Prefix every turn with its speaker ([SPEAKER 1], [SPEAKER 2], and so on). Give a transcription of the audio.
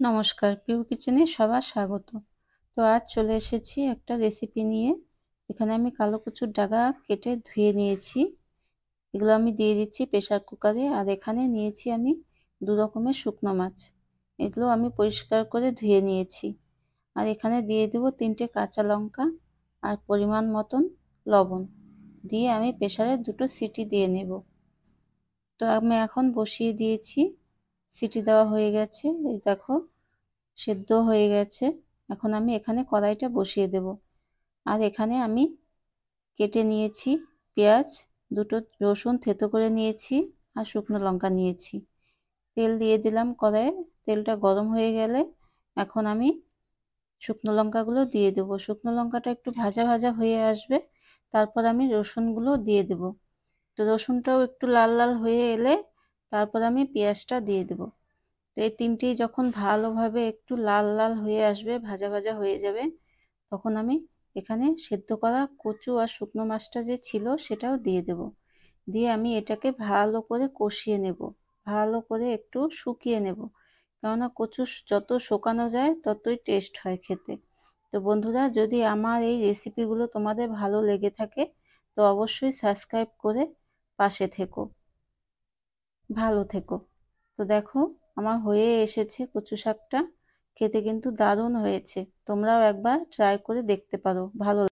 [SPEAKER 1] নমস্কার, পিউ কিচেনে সবার স্বাগত। তো আজ চলে এসেছি একটা রেসিপি নিয়ে। এখানে আমি কালো কচুর ডাগা কেটে ধুয়ে নিয়েছি। এগুলো আমি দিয়ে দিচ্ছি প্রেসার কুকারে। আর এখানে নিয়েছি আমি 2 রকমের শুকনো মাছ। এগুলো আমি পরিষ্কার করে ধুয়ে নিয়েছি। আর এখানে দিয়ে দেবো 3টে কাঁচা লঙ্কা আর পরিমাণ মতন লবণ দিয়ে আমি প্রেসারে 2টো সিটি দিয়ে নেব। তো আমি এখন বসিয়ে দিয়েছি। সিটি দেওয়া হয়ে গেছে, এই দেখো সেদ্ধ হয়ে গেছে। এখন আমি এখানে কড়াইটা বসিয়ে দেব। আর এখানে আমি কেটে নিয়েছি পেঁয়াজ, 2টো রসুন থেতো করে নিয়েছি আর শুকনো লঙ্কা নিয়েছি। তেল দিয়ে দিলাম কড়াইয়ে। তেলটা গরম হয়ে গেলে এখন আমি শুকনো লঙ্কাগুলো দিয়ে দেব। শুকনো লঙ্কাটা একটু ভাজা ভাজা হয়ে আসবে, তারপর আমি রসুনগুলো দিয়ে দেব। তো রসুনটাও একটু লাল লাল হয়ে এলে তারপর আমি পেঁয়াজটা দিয়ে দেব। তো এই তিনটেই যখন ভালোভাবে একটু লাল লাল হয়ে আসবে, ভাজা ভাজা হয়ে যাবে, তখন আমি এখানে সেদ্ধ করা কচু আর শুকনো মাছটা যে ছিল সেটাও দিয়ে দেব। দিয়ে আমি এটাকে ভালো করে কষিয়ে নেব, ভালো করে একটু শুকিয়ে নেব। কেননা কচু যত শুকানো যায় ততই টেস্ট হয় খেতে। তো বন্ধুরা, যদি আমার এই রেসিপিগুলো তোমাদের ভালো লেগে থাকে তো অবশ্যই সাবস্ক্রাইব করে পাশে থেকো, ভালো থেকো। তো দেখো আমার হয়ে এসেছে কচু শাকটা। খেতে কিন্তু দারুণ হয়েছে। তোমরাও একবার ট্রাই করে দেখতে পারো, ভালো